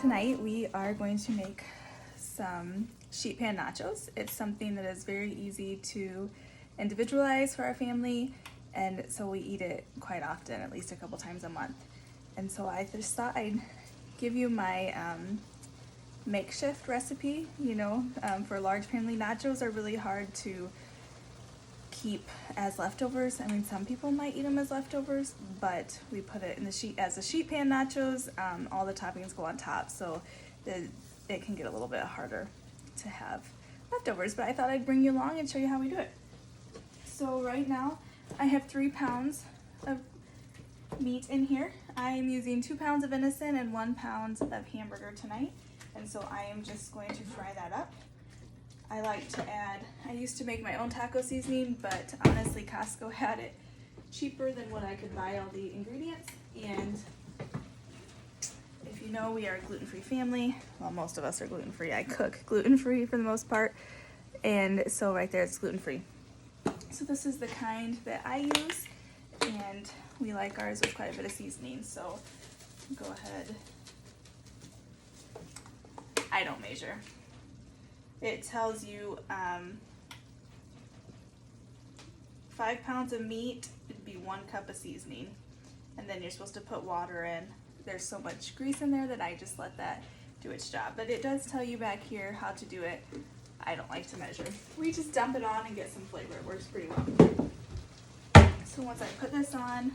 tonight we are going to make some sheet pan nachos. It's something that is very easy to individualize for our family, and so we eat it quite often, at least a couple times a month. And so I just thought I'd give you my makeshift recipe. For large family, nachos are really hard to keep as leftovers. I mean, some people might eat them as leftovers, but we put it in the sheet as a sheet pan nachos. All the toppings go on top, so it can get a little bit harder to have leftovers, but I thought I'd bring you along and show you how we do it. So right now I have 3 pounds of meat in here. I am using 2 pounds of venison and 1 pound of hamburger tonight, and so I am just going to fry that up. I used to make my own taco seasoning, but honestly Costco had it cheaper than what I could buy all the ingredients. And if you know, we are a gluten-free family. Well, most of us are gluten-free. I cook gluten-free for the most part, and so right there it's gluten-free. So this is the kind that I use, and we like ours with quite a bit of seasoning, so go ahead. I don't measure. It tells you 5 pounds of meat would be 1 cup of seasoning, and then you're supposed to put water in. There's so much grease in there that I just let that do its job, but it does tell you back here how to do it. I don't like to measure. We just dump it on and get some flavor. It works pretty well. So once I put this on,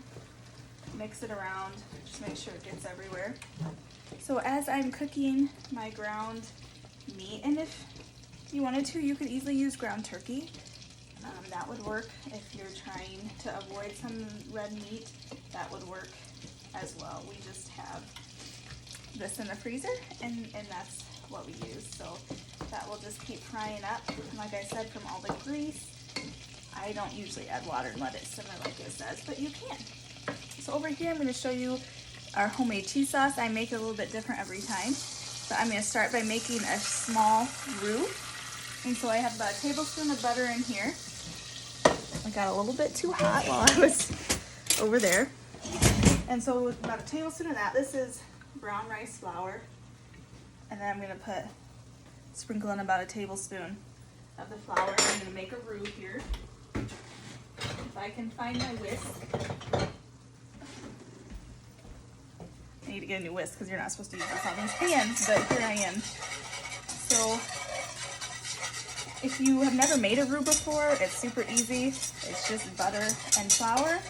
mix it around, just make sure it gets everywhere. So as I'm cooking my ground meat, and if you wanted to, you could easily use ground turkey. That would work. If you're trying to avoid some red meat, that would work as well. We just have this in the freezer, and that's what we use. So that will just keep frying up. And like I said, from all the grease, I don't usually add water and let it simmer like it says, but you can. So over here, I'm going to show you our homemade cheese sauce. I make it a little bit different every time. So I'm going to start by making a small roux. And so I have about a tablespoon of butter in here. I got a little bit too hot while I was over there. And so with about a tablespoon of that, this is brown rice flour. And then I'm going to sprinkle in about a tablespoon of the flour. I'm going to make a roux here. If I can find my whisk. I need to get a new whisk because you're not supposed to use this on these pans, but here I am. So if you have never made a roux before, it's super easy. It's just butter and flour,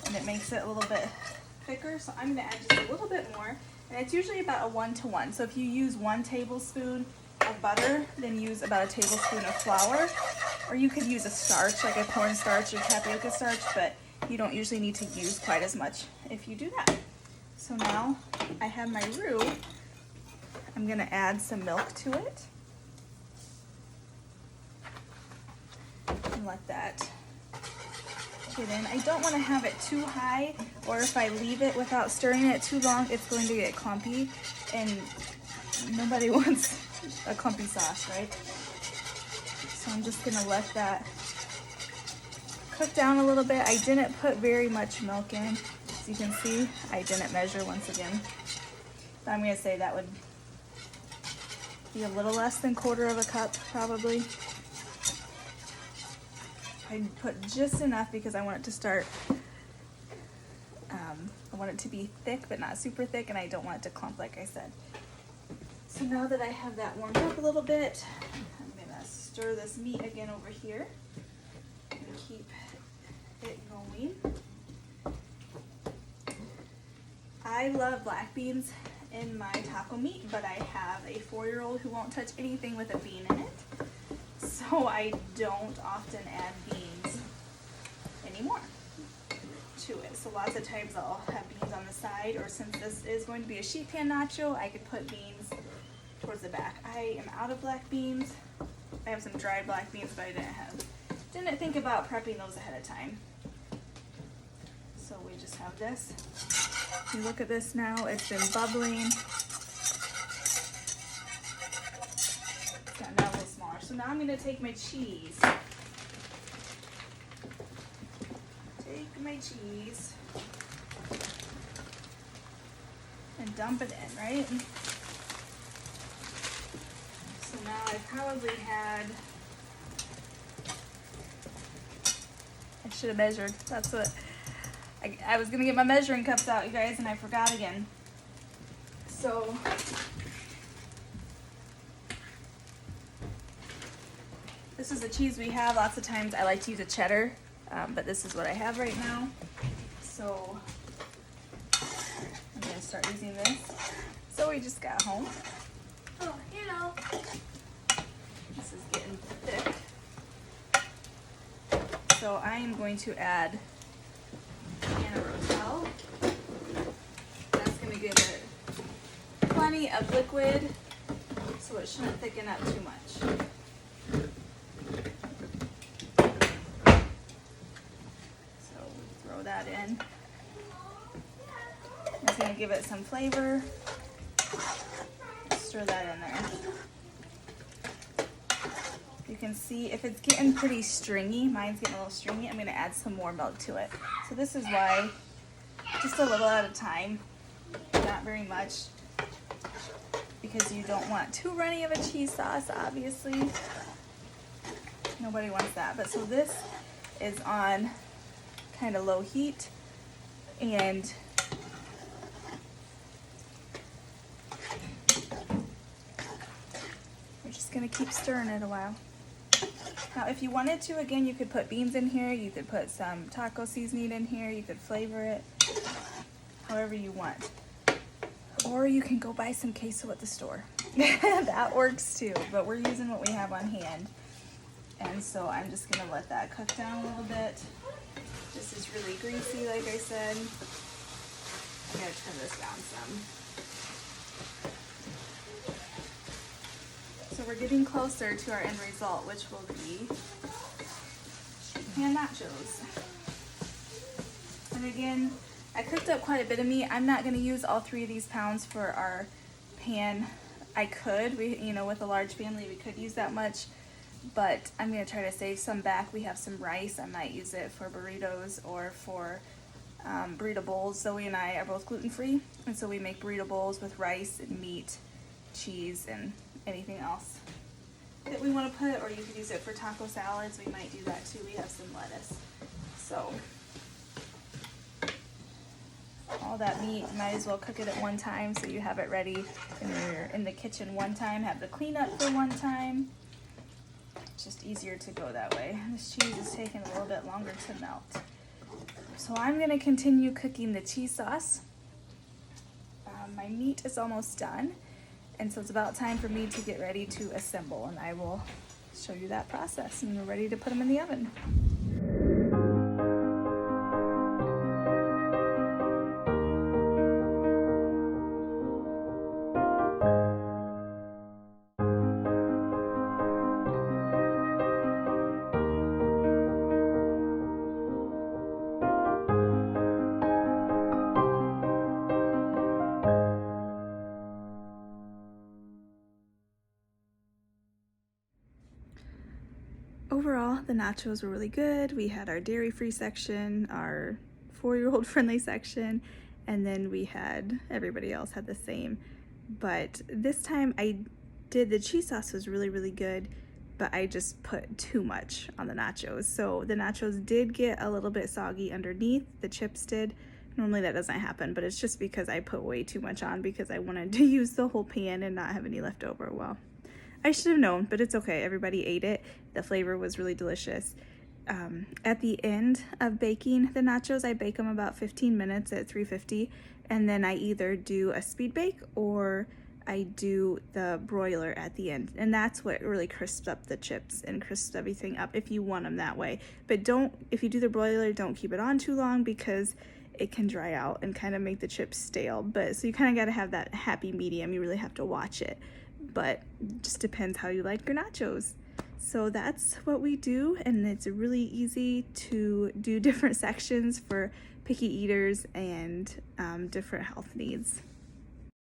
and it makes it a little bit thicker. So I'm going to add just a little bit more, and it's usually about a 1-to-1. So if you use 1 tablespoon of butter, then use about a tablespoon of flour, or you could use a starch like a cornstarch or tapioca starch, but you don't usually need to use quite as much if you do that. So now I have my roux. I'm going to add some milk to it and let that get in. I don't want to have it too high, or if I leave it without stirring it too long, it's going to get clumpy, and nobody wants a clumpy sauce, right? So I'm just going to let that cook down a little bit. I didn't put very much milk in. As you can see, I didn't measure once again. But I'm going to say that would be a little less than 1/4 cup probably. I put just enough because I want it to start, I want it to be thick but not super thick, and I don't want it to clump like I said. So now that I have that warmed up a little bit, I'm going to stir this meat again over here and keep it going. I love black beans in my taco meat, but I have a 4-year-old who won't touch anything with a bean in it. So I don't often add beans anymore to it. So lots of times I'll have beans on the side, or since this is going to be a sheet pan nacho, I could put beans towards the back. I am out of black beans. I have some dried black beans, but I didn't think about prepping those ahead of time. So we just have this. You look at this now, it's been bubbling. It's gotten out a little smaller. So now I'm going to take my cheese. And dump it in, right? now I probably had, I should have measured. That's what, I was gonna get my measuring cups out, you guys, and I forgot again. So, this is the cheese we have. Lots of times I like to use a cheddar, but this is what I have right now. So, I'm gonna start using this. So we just got home. Oh, hello. This is getting thick. So I am going to add Anna Rotel. That's going to give it plenty of liquid, so it shouldn't thicken up too much. So we throw that in. It's going to give it some flavor. Stir that in there. You can see if it's getting pretty stringy, mine's getting a little stringy, I'm going to add some more milk to it. So this is why, just a little at a time, not very much, because you don't want too runny of a cheese sauce, obviously. Nobody wants that. But so this is on kind of low heat, and we're just going to keep stirring it a while. Now, if you wanted to, again, you could put beans in here, you could put some taco seasoning in here, you could flavor it however you want. Or you can go buy some queso at the store. That works too, but we're using what we have on hand. And so I'm just gonna let that cook down a little bit. This is really greasy, like I said. I gotta turn this down some. So we're getting closer to our end result, which will be Pan Nachos. And again, I cooked up quite a bit of meat. I'm not going to use all 3 of these pounds for our pan. I could, with a large family, we could use that much, but I'm going to try to save some back. We have some rice. I might use it for burritos or for burrito bowls. Zoe and I are both gluten-free, and so we make burrito bowls with rice and meat, cheese, and anything else that we want to put, or you could use it for taco salads. We might do that too. We have some lettuce. So all that meat, might as well cook it at one time so you have it ready and you're in the kitchen one time, have the cleanup for one time. It's just easier to go that way. This cheese is taking a little bit longer to melt. So I'm going to continue cooking the cheese sauce. My meat is almost done. And so it's about time for me to get ready to assemble, and I will show you that process, and we're ready to put them in the oven. Overall, the nachos were really good. We had our dairy-free section, our 4-year-old friendly section, and then we had, everybody else had the same. But this time the cheese sauce was really, really good, but I just put too much on the nachos. So the nachos did get a little bit soggy underneath, the chips did. Normally that doesn't happen, but it's just because I put way too much on because I wanted to use the whole pan and not have any left over. Well, I should have known, but it's okay. Everybody ate it. The flavor was really delicious. At the end of baking the nachos, I bake them about 15 minutes at 350, and then I either do a speed bake or I do the broiler at the end. And that's what really crisps up the chips and crisps everything up if you want them that way. But if you do the broiler, don't keep it on too long because it can dry out and kind of make the chips stale. So you kind of got to have that happy medium. You really have to watch it. But it just depends how you like your nachos. So that's what we do, and it's really easy to do different sections for picky eaters and different health needs.